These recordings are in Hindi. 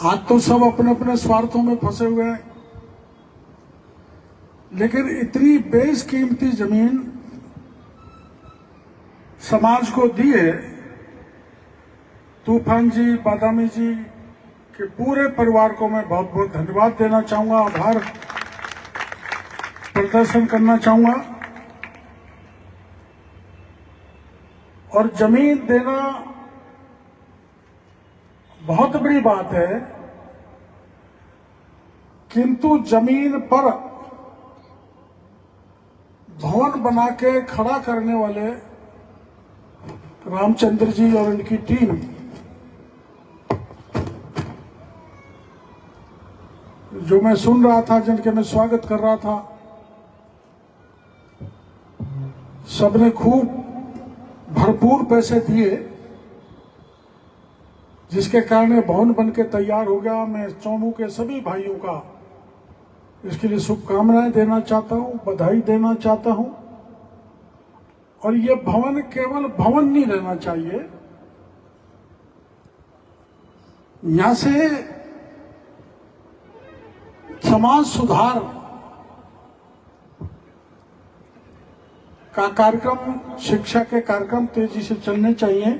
आज तो सब अपने अपने स्वार्थों में फंसे हुए हैं, लेकिन इतनी बेशकीमती जमीन समाज को दी है। तूफान जी, बादामी जी के पूरे परिवार को मैं बहुत बहुत धन्यवाद देना चाहूंगा, आभार प्रदर्शन करना चाहूंगा। और जमीन देना बहुत बड़ी बात है, किंतु जमीन पर भवन बना के खड़ा करने वाले रामचंद्र जी और उनकी टीम, जो मैं सुन रहा था, जिनके मैं स्वागत कर रहा था, सबने खूब भरपूर पैसे दिए, जिसके कारण ये भवन बन के तैयार हो गया। मैं चौमू के सभी भाइयों का इसके लिए शुभकामनाएं देना चाहता हूं, बधाई देना चाहता हूं। और ये भवन केवल भवन नहीं रहना चाहिए, यहां से समाज सुधार का कार्यक्रम, शिक्षा के कार्यक्रम तेजी से चलने चाहिए।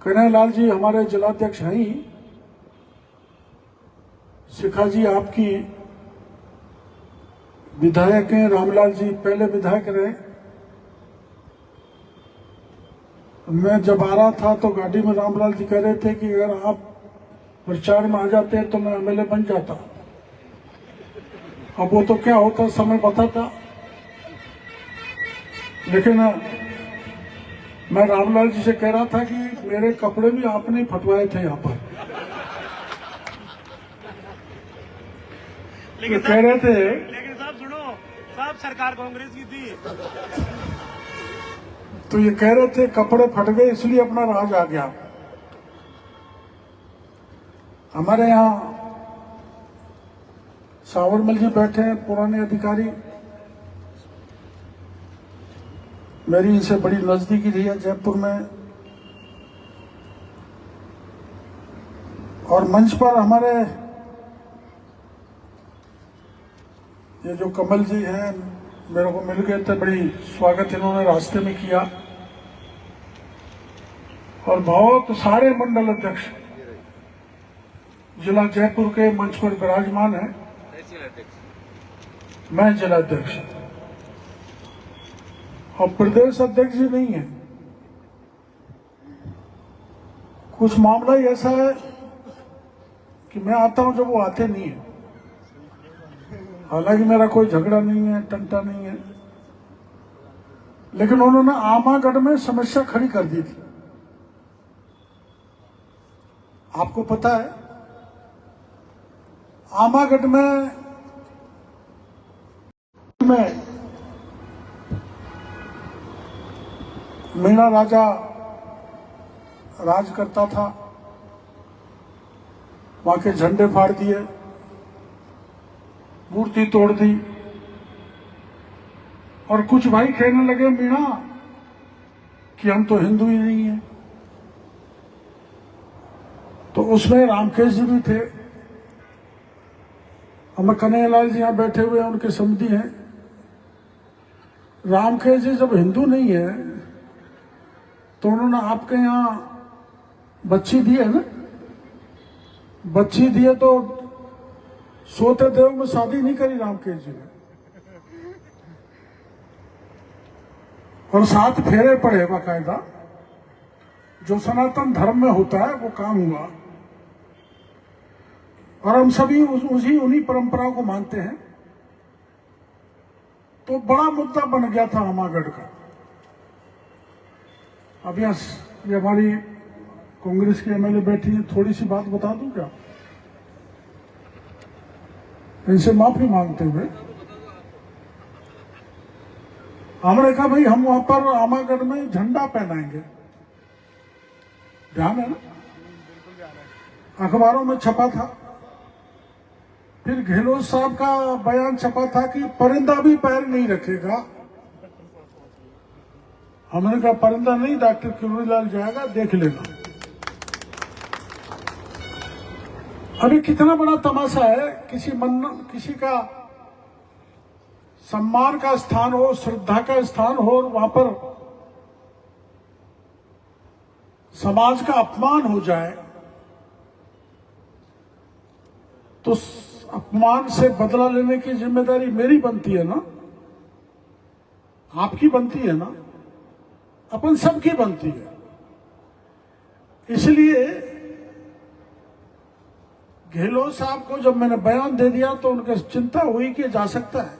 कन्हैयालाल जी हमारे जिलाध्यक्ष हैं ही, शिखा जी आपकी विधायक हैं, रामलाल जी पहले विधायक रहे। मैं जब आ रहा था तो गाड़ी में रामलाल जी कह रहे थे कि अगर आप प्रचार में आ जाते हैं तो मैं एमएलए बन जाता। अब वो तो क्या होता समय बताता, लेकिन मैं रामलाल जी से कह रहा था कि मेरे कपड़े भी आपने ही फटवाए थे यहाँ पर। लेकिन तो कह रहे थे, लेकिन साहब सुनो, साहब सरकार कांग्रेस की थी। तो ये कह रहे थे कपड़े फट गए इसलिए अपना राज आ गया। हमारे यहाँ सावरमल जी बैठे हैं, पुराने अधिकारी, मेरी इनसे बड़ी नजदीकी रही है जयपुर में। और मंच पर हमारे ये जो कमल जी हैं, मेरे को मिल गए थे, बड़ी स्वागत इन्होंने रास्ते में किया। और बहुत सारे मंडल अध्यक्ष जिला जयपुर के मंच पर विराजमान है। मैं जिलाध्यक्ष और प्रदेश अध्यक्ष जी नहीं है। कुछ मामला ही ऐसा है कि मैं आता हूं जब वो आते नहीं है। हालांकि मेरा कोई झगड़ा नहीं है, टंटा नहीं है, लेकिन उन्होंने आमागढ़ में समस्या खड़ी कर दी थी। आपको पता है, आमागढ़ में मीणा राजा राज करता था, वहां के झंडे फाड़ दिए, मूर्ति तोड़ दी। और कुछ भाई कहने लगे मीणा कि हम तो हिंदू ही नहीं है। तो उसमें रामकेश जी भी थे, हम कन्हैयालाल जी यहां बैठे हुए हैं, उनके समधी हैं। रामकेश जी जब हिंदू नहीं है तो उन्होंने आपके यहाँ बच्ची दी है ना, बच्ची दी है तो सोते देव में शादी नहीं करी रामकेश जी ने, और 7 फेरे पड़े बाकायदा। जो सनातन धर्म में होता है वो काम हुआ, और हम सभी उन्हीं परंपराओं को मानते हैं। तो बड़ा मुद्दा बन गया था आमागढ़ का। अब ये हमारी कांग्रेस की एमएलए बैठी है, थोड़ी सी बात बता दूं क्या, इनसे माफी मांगते हुए। हमने कहा भाई हम वहां पर आमागढ़ में झंडा पहनाएंगे, ध्यान है ना, अखबारों में छपा था। फिर गहलोत साहब का बयान छपा था कि परिंदा भी पैर नहीं रखेगा। हमने कहा परिंदा नहीं, डॉक्टर किरोड़ीलाल जाएगा, देख लेना। अभी कितना बड़ा तमाशा है, किसी का सम्मान का स्थान हो, श्रद्धा का स्थान हो, और वहां पर समाज का अपमान हो जाए, तो अपमान से बदला लेने की जिम्मेदारी मेरी बनती है ना, आपकी बनती है ना, अपन सबकी बनती है। इसलिए गहलोत साहब को जब मैंने बयान दे दिया तो उनके चिंता हुई कि जा सकता है,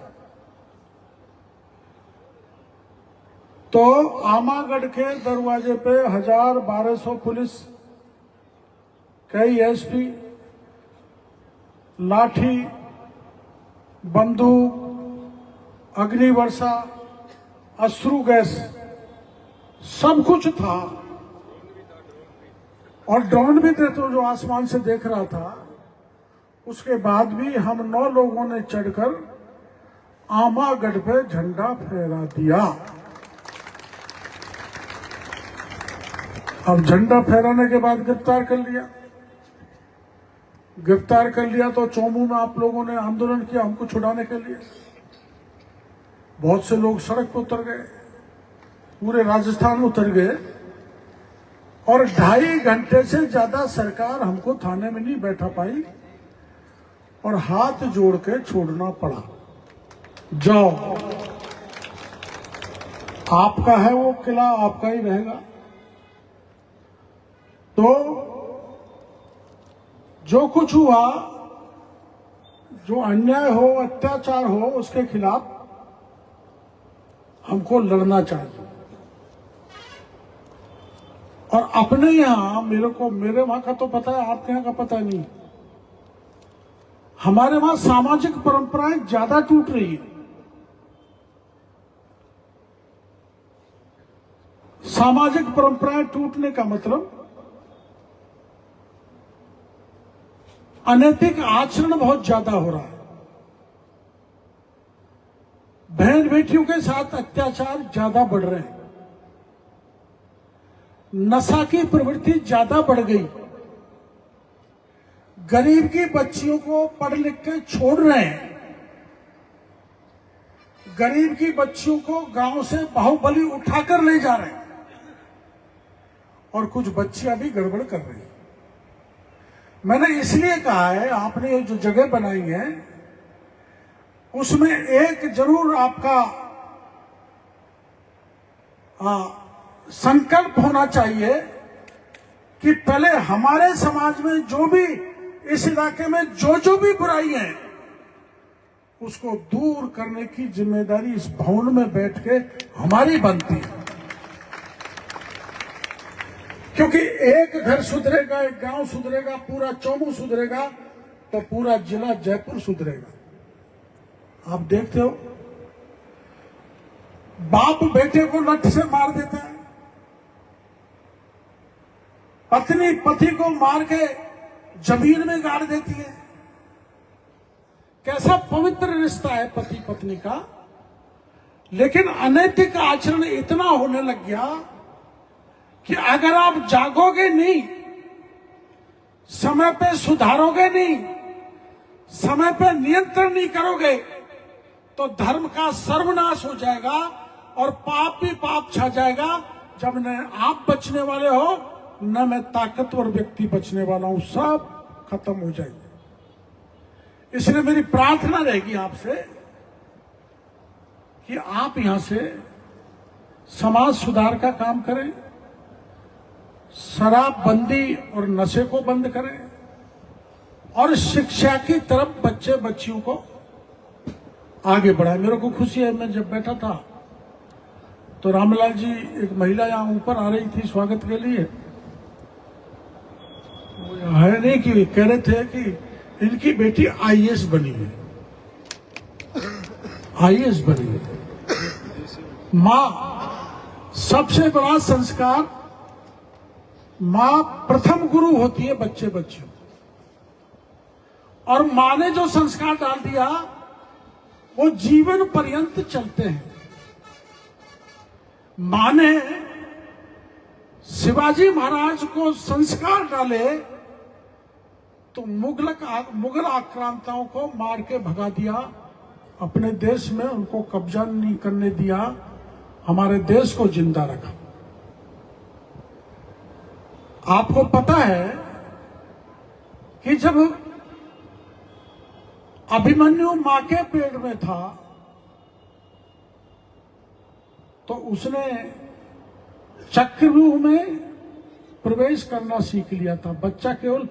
तो आमागढ़ के दरवाजे पे 1200 पुलिस, कई एसपी, लाठी, बंदूक, अग्निवर्षा, अश्रु गैस, सब कुछ था, और ड्रोन भी थे तो जो आसमान से देख रहा था। उसके बाद भी हम 9 लोगों ने चढ़कर आमागढ़ पे झंडा फहरा दिया। अब झंडा फहराने के बाद गिरफ्तार कर लिया तो चौमू में आप लोगों ने आंदोलन किया हमको छुड़ाने के लिए। बहुत से लोग सड़क पर उतर गए, पूरे राजस्थान में उतर गए, और 2.5 घंटे से ज्यादा सरकार हमको थाने में नहीं बैठा पाई, और हाथ जोड़ के छोड़ना पड़ा। जाओ, आपका है वो किला, आपका ही रहेगा। तो जो कुछ हुआ, जो अन्याय हो, अत्याचार हो, उसके खिलाफ हमको लड़ना चाहिए। और अपने यहां, मेरे वहां का तो पता है, आपके यहां का पता नहीं, हमारे वहां सामाजिक परंपराएं ज्यादा टूट रही है। सामाजिक परंपराएं टूटने का मतलब अनैतिक आचरण बहुत ज्यादा हो रहा है। बहन बेटियों के साथ अत्याचार ज्यादा बढ़ रहे हैं, नशा की प्रवृत्ति ज्यादा बढ़ गई, गरीब की बच्चियों को पढ़ लिख के छोड़ रहे हैं, गरीब की बच्चियों को गांव से बाहुबली उठाकर ले जा रहे हैं, और कुछ बच्चियां भी गड़बड़ कर रही हैं। मैंने इसलिए कहा है, आपने जो जगह बनाई है उसमें एक जरूर आपका संकल्प होना चाहिए कि पहले हमारे समाज में जो भी, इस इलाके में जो भी बुराई है, उसको दूर करने की जिम्मेदारी इस भवन में बैठ के हमारी बनती है। क्योंकि एक घर सुधरेगा, एक गांव सुधरेगा, पूरा चौमू सुधरेगा, तो पूरा जिला जयपुर सुधरेगा। आप देखते हो, बाप बेटे को लठ से मार देता है, पत्नी पति को मार के जमीन में गाड़ देती है। कैसा पवित्र रिश्ता है पति पत्नी का, लेकिन अनैतिक आचरण इतना होने लग गया कि अगर आप जागोगे नहीं, समय पे सुधारोगे नहीं, समय पे नियंत्रण नहीं करोगे, तो धर्म का सर्वनाश हो जाएगा और पाप भी पाप छा जाएगा। जब न आप बचने वाले हो, न मैं ताकतवर व्यक्ति बचने वाला हूं, सब खत्म हो जाएंगे। इसलिए मेरी प्रार्थना रहेगी आपसे कि आप यहां से समाज सुधार का काम करें, शराबबंदी और नशे को बंद करें, और शिक्षा की तरफ बच्चे बच्चियों को आगे बढ़ाएं। मेरे को खुशी है, मैं जब बैठा था तो रामलाल जी, एक महिला यहां ऊपर आ रही थी स्वागत के लिए, है नहीं कि कह रहे थे कि इनकी बेटी आईएएस बनी है, आईएएस बनी है। मां, सबसे बड़ा संस्कार, मां प्रथम गुरु होती है बच्चे बच्चों, और मां ने जो संस्कार डाल दिया वो जीवन पर्यंत चलते हैं। मां ने शिवाजी महाराज को संस्कार डाले तो मुगल आक्रांताओं को मार के भगा दिया, अपने देश में उनको कब्जा नहीं करने दिया, हमारे देश को जिंदा रखा। आपको पता है कि जब अभिमन्यु मां के पेट में था तो उसने चक्रव्यूह में प्रवेश करना सीख लिया था। बच्चा केवल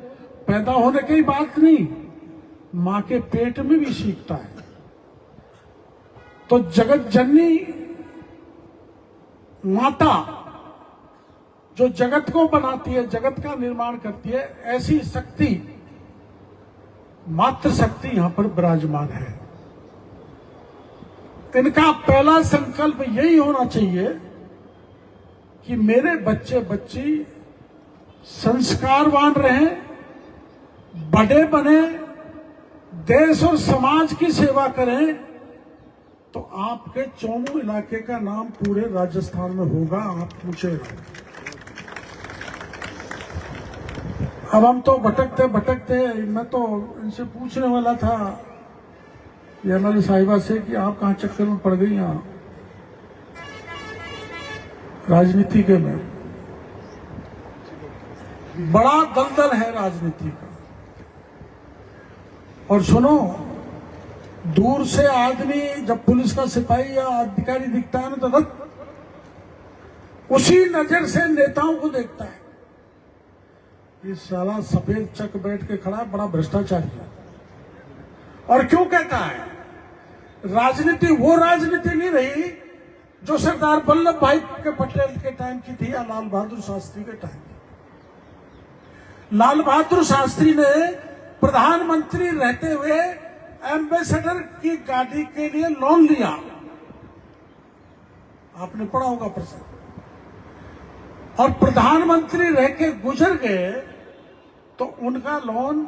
पैदा होने की बात नहीं, मां के पेट में भी सीखता है। तो जगत जननी माता जो जगत को बनाती है, जगत का निर्माण करती है, ऐसी शक्ति, मातृ शक्ति यहां पर विराजमान है। इनका पहला संकल्प यही होना चाहिए कि मेरे बच्चे बच्ची संस्कारवान रहें, बड़े बने, देश और समाज की सेवा करें, तो आपके चौमू इलाके का नाम पूरे राजस्थान में होगा। आप पूछेगा। अब हम तो भटकते भटकते, मैं तो इनसे पूछने वाला था ये एमएलए साहिबा से कि आप कहां चक्कर में पड़ गई यहां राजनीति के में। बड़ा दलदल है राजनीति का। और सुनो, दूर से आदमी जब पुलिस का सिपाही या अधिकारी दिखता है ना तो उसी नजर से नेताओं को देखता है। ये साला सफेद चक बैठ के खड़ा, बड़ा भ्रष्टाचारी है। और क्यों कहता है? राजनीति वो राजनीति नहीं रही जो सरदार वल्लभ भाई के पटेल के टाइम की थी या लाल बहादुर शास्त्री के टाइम की। लाल बहादुर शास्त्री ने प्रधानमंत्री रहते हुए एम्बेसडर की गाड़ी के लिए लोन लिया। आपने पढ़ा होगा प्रसंग। और प्रधानमंत्री रह के गुजर गए तो उनका लोन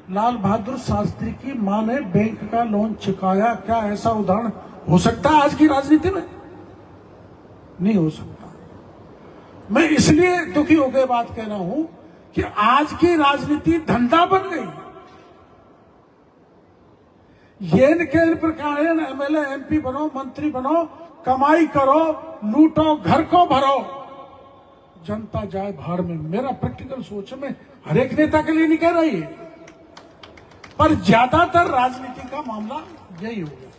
लाल बहादुर शास्त्री की मां ने बैंक का लोन चुकाया। क्या ऐसा उदाहरण हो सकता है आज की राजनीति में? नहीं हो सकता। मैं इसलिए दुखी होकर बात कह रहा हूं कि आज की राजनीति धंधा बन गई। येन के प्रकार एमएलए एमपी बनो, मंत्री बनो, कमाई करो, लूटो, घर को भरो, जनता जाए भाड़ में। मेरा प्रैक्टिकल सोच में हर एक नेता के लिए नहीं कह रही है, पर ज्यादातर राजनीति का मामला यही हो गया।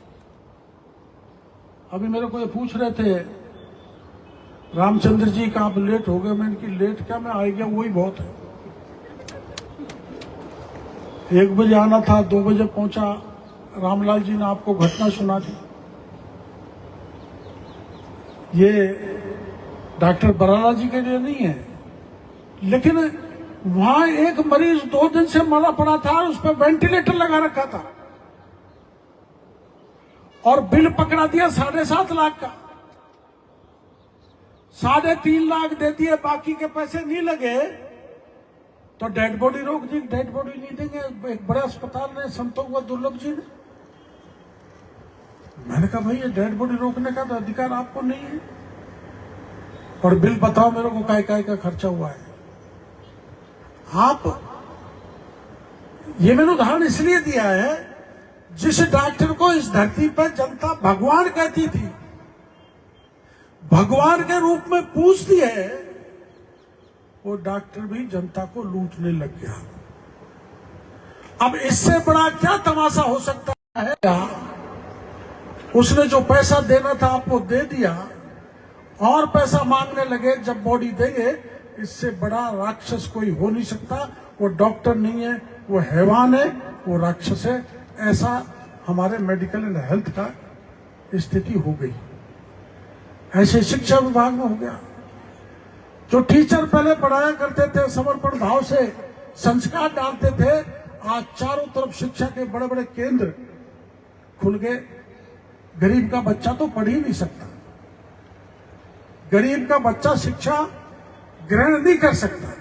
अभी मेरे को ये पूछ रहे थे रामचंद्र जी का आप लेट हो गए। मैंने कि लेट क्या, मैं आ गया वही बहुत है। 1 बजे आना था, 2 बजे पहुंचा। रामलाल जी ने आपको घटना सुना दी। ये डॉक्टर बराला जी के लिए नहीं है, लेकिन वहां एक मरीज 2 दिन से मरा पड़ा था, उस पर वेंटिलेटर लगा रखा था और बिल पकड़ा दिया 7.5 लाख का। 3.5 लाख दे दिए, बाकी के पैसे नहीं लगे तो डेड बॉडी रोक दी। डेड बॉडी नहीं देंगे एक बड़े अस्पताल ने, संतोष दुर्लभ जी ने। मैंने कहा भाई ये डेड बॉडी रोकने का तो अधिकार आपको नहीं है, और बिल बताओ मेरे को काय का खर्चा हुआ है। आप ये मैंने उदाहरण इसलिए दिया है, जिस डॉक्टर को इस धरती पर जनता भगवान कहती थी, भगवान के रूप में पूजती है, वो डॉक्टर भी जनता को लूटने लग गया। अब इससे बड़ा क्या तमाशा हो सकता है? उसने जो पैसा देना था आपको दे दिया और पैसा मांगने लगे जब बॉडी देंगे। इससे बड़ा राक्षस कोई हो नहीं सकता। वो डॉक्टर नहीं है, वो हैवान है, वो राक्षस है। ऐसा हमारे मेडिकल एंड हेल्थ का स्थिति हो गई। ऐसे शिक्षा विभाग में हो गया। जो टीचर पहले पढ़ाया करते थे, समर्पण भाव से संस्कार डालते थे, आज चारों तरफ शिक्षा के बड़े बड़े केंद्र खुल गए। गरीब का बच्चा तो पढ़ ही नहीं सकता। गरीब का बच्चा शिक्षा ग्रहण नहीं कर सकता।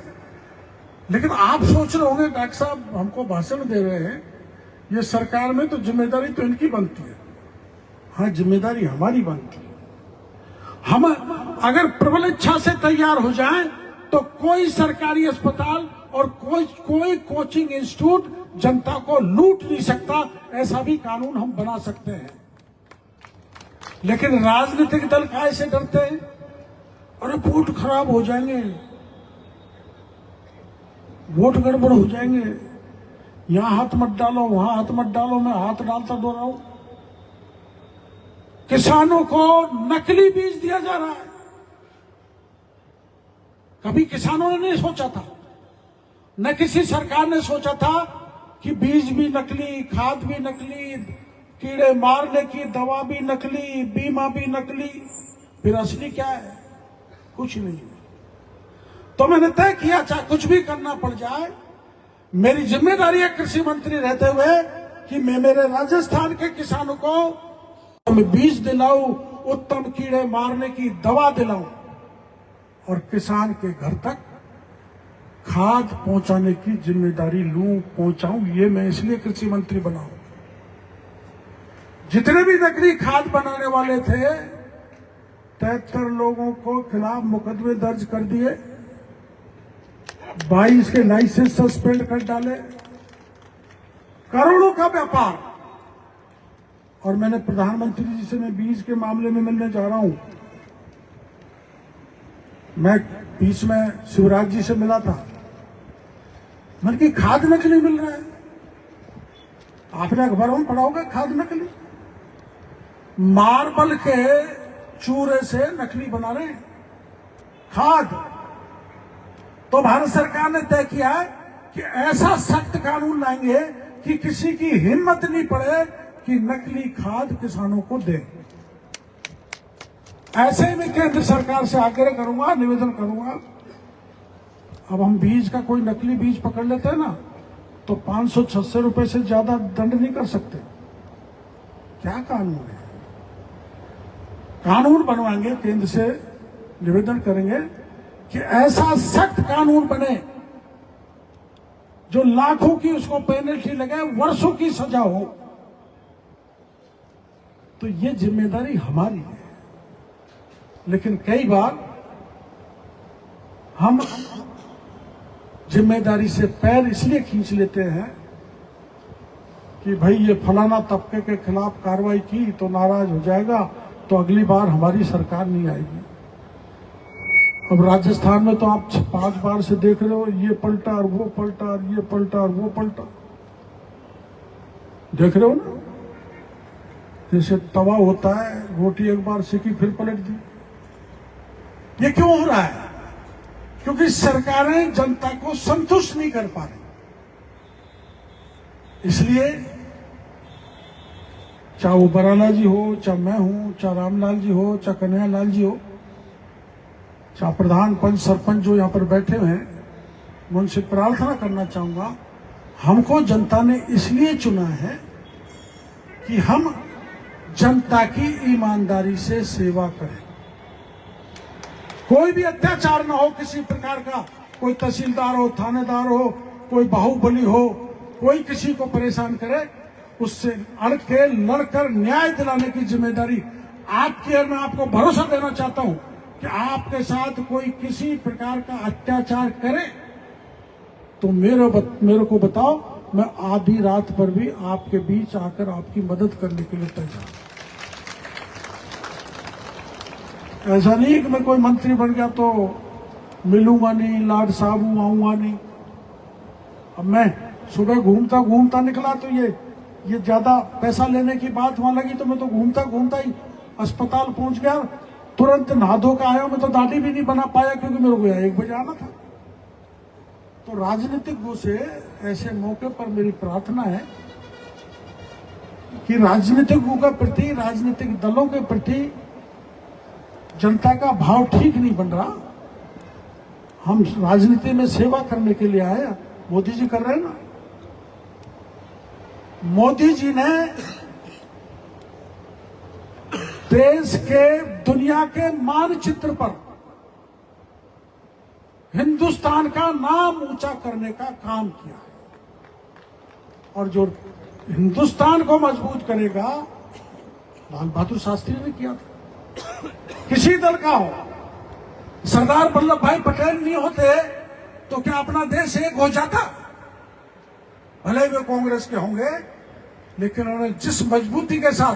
लेकिन आप सोच रहे होंगे डॉक्टर साहब हमको भाषण दे रहे हैं, ये सरकार में तो जिम्मेदारी तो इनकी बनती है। हाँ, जिम्मेदारी हमारी बनती है। हम अगर प्रबल इच्छा से तैयार हो जाएं तो कोई सरकारी अस्पताल और कोई कोचिंग इंस्टीट्यूट जनता को लूट नहीं सकता। ऐसा भी कानून हम बना सकते हैं। लेकिन राजनीतिक दल काय से डरते हैं? अरे वोट खराब हो जाएंगे, वोट गड़बड़ हो जाएंगे, यहां हाथ मत डालो, वहां हाथ मत डालो। मैं हाथ डालता दो रहा हूं। किसानों को नकली बीज दिया जा रहा है। कभी किसानों ने नहीं सोचा था, न किसी सरकार ने सोचा था कि बीज भी नकली, खाद भी नकली, कीड़े मारने की दवा भी नकली, बीमा भी नकली। फिर असली क्या है? कुछ नहीं है। तो मैंने तय किया, चाहे कुछ भी करना पड़ जाए, मेरी जिम्मेदारी है कृषि मंत्री रहते हुए कि मैं मेरे राजस्थान के किसानों को मैं बीज दिलाऊं, उत्तम कीड़े मारने की दवा दिलाऊं और किसान के घर तक खाद पहुंचाने की जिम्मेदारी लूं, पहुंचाऊं। ये मैं इसलिए कृषि मंत्री बना हूं। जितने भी नकली खाद बनाने वाले थे 73 लोगों को खिलाफ मुकदमे दर्ज कर दिए, 22 के लाइसेंस सस्पेंड कर डाले, करोड़ों का व्यापार। और मैंने प्रधानमंत्री जी से मैं बीज के मामले में मिलने जा रहा हूं। मैं बीच में शिवराज जी से मिला था। मैंने कि खाद नकली मिल रहा है। आपने अखबारों में पढ़ा होगा खाद नकली। मार्बल के चूरे से नकली बना रहे हैं खाद। तो भारत सरकार ने तय किया है कि ऐसा सख्त कानून लाएंगे कि किसी की हिम्मत नहीं पड़े कि नकली खाद किसानों को दे। ऐसे ही मैं केंद्र सरकार से आग्रह करूंगा, निवेदन करूंगा। अब हम बीज का कोई नकली बीज पकड़ लेते हैं ना, तो 500-600 रुपए से ज्यादा दंड नहीं कर सकते। क्या कानून है? कानून बनवाएंगे, केंद्र से निवेदन करेंगे कि ऐसा सख्त कानून बने जो लाखों की उसको पेनल्टी लगे, वर्षों की सजा हो। तो ये जिम्मेदारी हमारी है। लेकिन कई बार हम जिम्मेदारी से पैर इसलिए खींच लेते हैं कि भाई ये फलाना तबके के खिलाफ कार्रवाई की तो नाराज हो जाएगा, तो अगली बार हमारी सरकार नहीं आएगी। अब राजस्थान में तो आप 5 बार से देख रहे हो, ये पलटा और वो पलटा और ये पलटा और वो पलटा। देख रहे हो ना, जैसे तवा होता है, रोटी एक बार सेकी फिर पलट दी। ये क्यों हो रहा है? क्योंकि सरकारें जनता को संतुष्ट नहीं कर पा रही। इसलिए चाहे वो बराला जी हो, चाहे मैं हूं, चाहे रामलाल जी हो, चाहे कन्हैयालाल जी हो, चाहे प्रधान पंच सरपंच जो यहां पर बैठे हुए हैं, मैं उनसे प्रार्थना करना चाहूंगा, हमको जनता ने इसलिए चुना है कि हम जनता की ईमानदारी से सेवा करें। कोई भी अत्याचार ना हो किसी प्रकार का। कोई तहसीलदार हो, थानेदार हो, कोई बाहुबली हो, कोई किसी को परेशान करे, उससे अड़ के लड़कर न्याय दिलाने की जिम्मेदारी आपकी है। मैं आपको भरोसा देना चाहता हूं कि आपके साथ कोई किसी प्रकार का अत्याचार करे तो मेरे को बताओ, मैं आधी रात पर भी आपके बीच आकर आपकी मदद करने के लिए तैयार। ऐसा नहीं कि मैं कोई मंत्री बन गया तो मिलूंगा नहीं, लाड साहब हूं, आऊंगा नहीं। अब मैं सुबह घूमता घूमता निकला तो ये ज्यादा पैसा लेने की बात वहां लगी, तो मैं तो घूमता घूमता ही अस्पताल पहुंच गया। तुरंत नहा धो के आया। मैं तो दाढ़ी भी नहीं बना पाया क्योंकि मेरे को यहाँ 1 बजे आना था। तो राजनीतिक गो से ऐसे मौके पर मेरी प्रार्थना है कि राजनीतिक गो के प्रति, राजनीतिक दलों के प्रति जनता का भाव ठीक नहीं बन रहा। हम राजनीति में सेवा करने के लिए आए। मोदी जी कर रहे हैं ना। मोदी जी ने देश के, दुनिया के मानचित्र पर हिंदुस्तान का नाम ऊंचा करने का काम किया। और जो हिंदुस्तान को मजबूत करेगा, लाल बहादुर शास्त्री ने किया था। किसी दल का हो, सरदार वल्लभ भाई पटेल नहीं होते तो क्या अपना देश एक हो जाता? भले वे कांग्रेस के होंगे, लेकिन उन्होंने जिस मजबूती के साथ,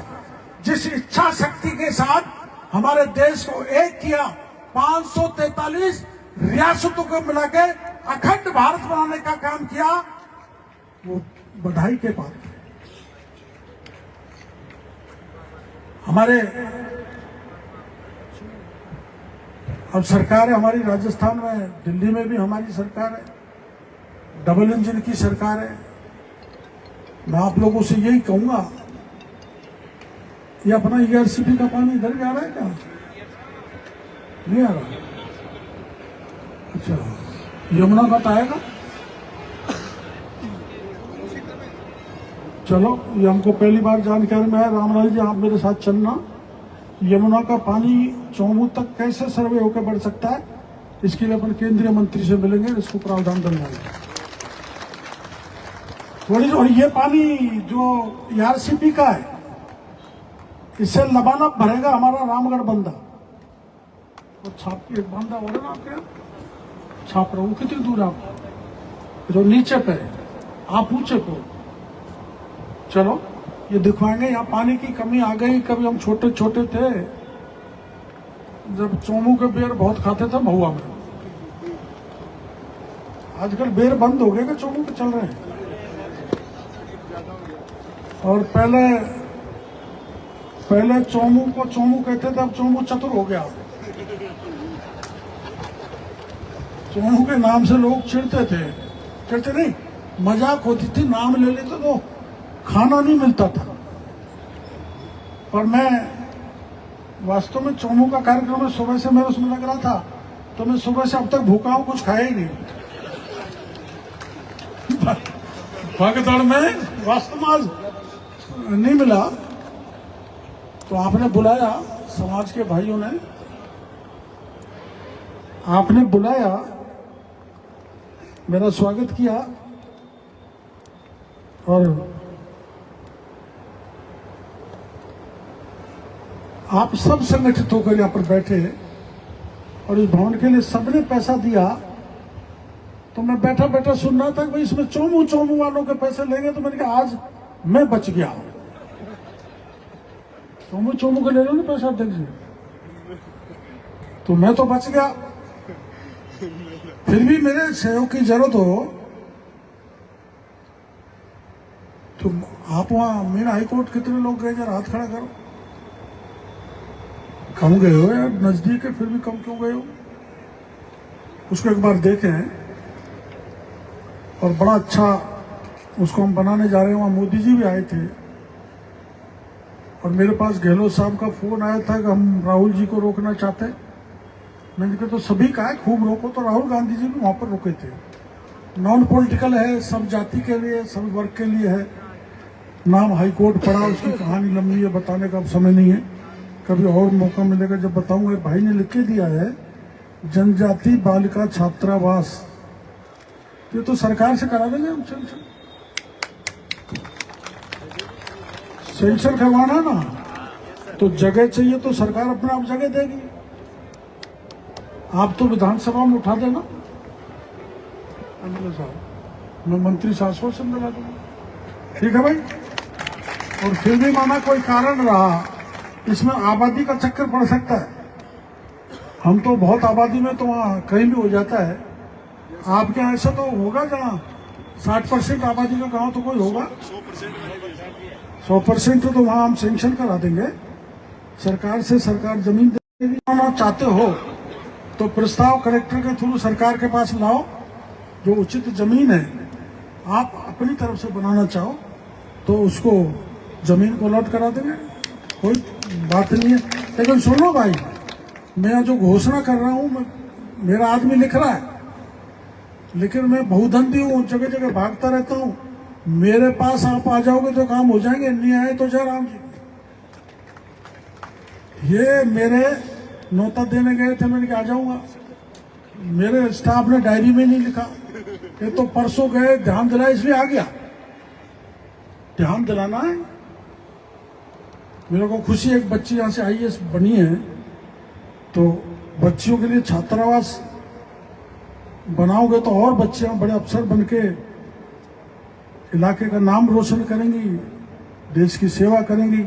जिस इच्छा शक्ति के साथ हमारे देश को एक किया, 543 रियासतों को मिला के अखंड भारत बनाने का काम किया, वो बधाई के पात्र है। हमारे अब सरकार है हमारी राजस्थान में, दिल्ली में भी हमारी सरकार है, डबल इंजन की सरकार है। मैं आप लोगों से यही कहूंगा, ये अपना ईआरसीपी का पानी इधर जा रहा है क्या? नहीं आ रहा? अच्छा, यमुना का तो आएगा? चलो, ये हमको पहली बार जानकारी में है। रामलाल जी, आप मेरे साथ चलना। यमुना का पानी चौमू तक कैसे सर्वे होकर बढ़ सकता है, इसके लिए अपन केंद्रीय मंत्री से मिलेंगे, इसको प्रावधान बनवाएंगे थोड़ी। और ये पानी जो ईआरसीपी का है, इससे लबालब भरेगा हमारा रामगढ़ बंदा। और छाप की एक बंदा हो रहा है आपके यहाँ, छाप रहा हूँ। कितनी दूर आप? जो नीचे पे है, आप ऊंचे पे। चलो, ये दिखवाएंगे। यहाँ पानी की कमी आ गई। कभी हम छोटे छोटे थे, जब चोमू के बेर बहुत खाते थे महुआ में। आजकल बेर बंद हो गए कि चोमू के चल रहे हैं। और पहले चोमू को चोमू कहते थे, अब चोमू चतुर हो गया। चोमू के नाम से लोग चिढ़ते थे, चिढ़ते नहीं, मजाक होती थी, नाम ले लेते तो खाना नहीं मिलता था। पर मैं वास्तव में चोमू का कार्यक्रम में सुबह से मेरे उसमें लग रहा था, तो मैं सुबह से अब तक भूखा हूं, कुछ खाया ही नहीं। भागदौड़ में वास्तव में आज नहीं मिला, तो आपने बुलाया, समाज के भाइयों ने आपने बुलाया, मेरा स्वागत किया। और आप सब संगठित होकर यहाँ पर बैठे, और इस भवन के लिए सबने पैसा दिया। तो मैं बैठा बैठा सुन रहा था कि भाई इसमें चोमू वालों के पैसे लेंगे, तो मैंने कहा आज मैं बच गया। चोमू के ले लो ना पैसा, अध्यक्ष जी, तो मैं तो बच गया। फिर भी मेरे सहयोग की जरूरत हो तो आप वहां मीना हाईकोर्ट कितने लोग गए, जरा हाथ खड़ा करो। कम गए हो यार, नजदीक है, फिर भी कम क्यों गए हो? उसको एक बार देखें। और बड़ा अच्छा उसको हम बनाने जा रहे हैं। वहां मोदी जी भी आए थे, और मेरे पास गहलोत साहब का फोन आया था कि हम राहुल जी को रोकना चाहते हैं। मैंने कहा तो सभी का है, खूब रोको। तो राहुल गांधी जी भी वहां पर रुके थे। नॉन पॉलिटिकल है, सब जाति के लिए, सब वर्ग के लिए है। नाम हाईकोर्ट पढ़ा, उसकी कहानी लंबी है, बताने का अब समय नहीं है, कभी और मौका मिलेगा जब बताऊंगा। भाई ने लिख के दिया है, जनजाति बालिका छात्रावास। ये तो सरकार से करा देंगे हम। सेंशन करवाना ना, तो जगह चाहिए तो सरकार अपने आप जगह देगी। आप तो विधानसभा में उठा देना, साहब, मैं मंत्री से आश्वासन दिला दूंगा, ठीक है भाई। और फिर भी माना कोई कारण रहा, इसमें आबादी का चक्कर पड़ सकता है। हम तो बहुत आबादी में तो वहाँ कहीं भी हो जाता है। आपके यहाँ ऐसा तो होगा जहाँ 60% आबादी का गांव तो कोई होगा, 100% तो वहाँ हम सेंक्शन करा देंगे सरकार से। सरकार जमीन देगी। चाहते हो तो प्रस्ताव कलेक्टर के थ्रू सरकार के पास लाओ। जो उचित जमीन है आप अपनी तरफ से बनाना चाहो तो उसको जमीन को अलॉट करा देंगे, कोई बात नहीं है। लेकिन सुनो भाई, मैं जो घोषणा कर रहा हूँ, मेरा आदमी लिख रहा है, लेकिन मैं बहुधंधी हूँ, जगह जगह भागता रहता हूँ। मेरे पास आप आ जाओगे तो काम हो जाएंगे, नहीं आए तो जय राम जी। ये मेरे नौता देने गए थे, मैंने कहा आ जाऊंगा। मेरे स्टाफ ने डायरी में नहीं लिखा, ये तो परसों गए, ध्यान दिलाया इसलिए आ गया। ध्यान दिलाना है। मेरे को खुशी, एक बच्ची यहाँ से आईएएस बनी है, तो बच्चियों के लिए छात्रावास बनाओगे तो और बच्चियां बड़े अफसर बनके इलाके का नाम रोशन करेंगी, देश की सेवा करेंगी।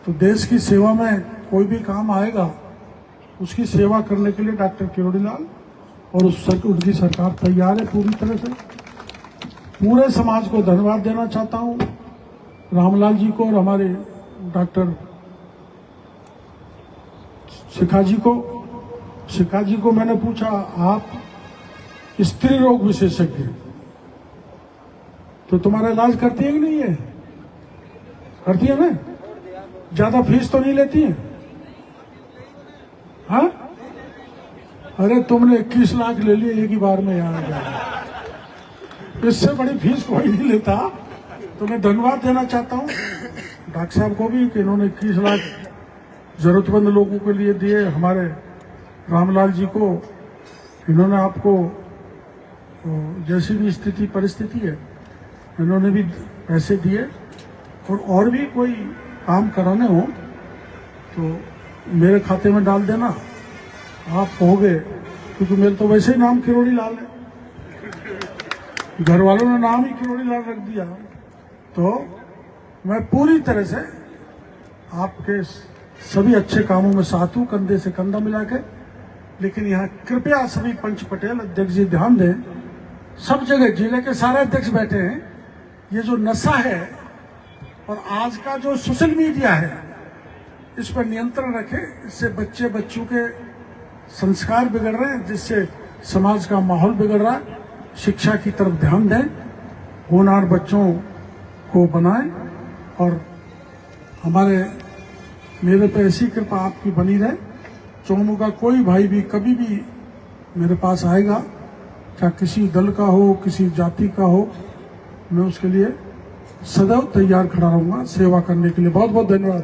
तो देश की सेवा में कोई भी काम आएगा, उसकी सेवा करने के लिए डॉक्टर किरोड़ी लाल और उनकी सरकार तैयार है पूरी तरह से। पूरे समाज को धन्यवाद देना चाहता हूं, रामलाल जी को और हमारे डॉक्टर शिखा जी को मैंने पूछा, आप स्त्री रोग विशेषज्ञ तो तुम्हारा इलाज करती है कि नहीं है? करती है ना? ज्यादा फीस तो नहीं लेती है? हाँ? अरे तुमने 21 लाख ले लिए एक ही बार में यहाँ। इससे बड़ी फीस कोई नहीं लेता। तो मैं धन्यवाद देना चाहता हूँ डॉक्टर साहब को भी कि इन्होंने 21 लाख जरूरतमंद लोगों के लिए दिए। हमारे रामलाल जी को, इन्होंने आपको जैसी भी स्थिति परिस्थिति है, इन्होंने भी पैसे दिए। और भी कोई काम कराने हो तो मेरे खाते में डाल देना, आप कहोगे, क्योंकि मेरे तो वैसे ही नाम किरोड़ी लाल है, घर वालों ने नाम ही किरोड़ी लाल रख दिया। तो मैं पूरी तरह से आपके सभी अच्छे कामों में साथ हूं, कंधे से कंधा मिला के। लेकिन यहाँ कृपया सभी पंच पटेल अध्यक्ष जी ध्यान दें, सब जगह जिले के सारे अध्यक्ष बैठे हैं, ये जो नशा है और आज का जो सोशल मीडिया है, इस पर नियंत्रण रखें। इससे बच्चे बच्चों के संस्कार बिगड़ रहे हैं, जिससे समाज का माहौल बिगड़ रहा है। शिक्षा की तरफ ध्यान दें, होनहार बच्चों को बनाएं और मेरे पे ऐसी कृपा आपकी बनी रहे। चौमू का कोई भाई भी कभी भी मेरे पास आएगा, चाहे किसी दल का हो, किसी जाति का हो, मैं उसके लिए सदैव तैयार खड़ा रहूंगा सेवा करने के लिए। बहुत बहुत धन्यवाद।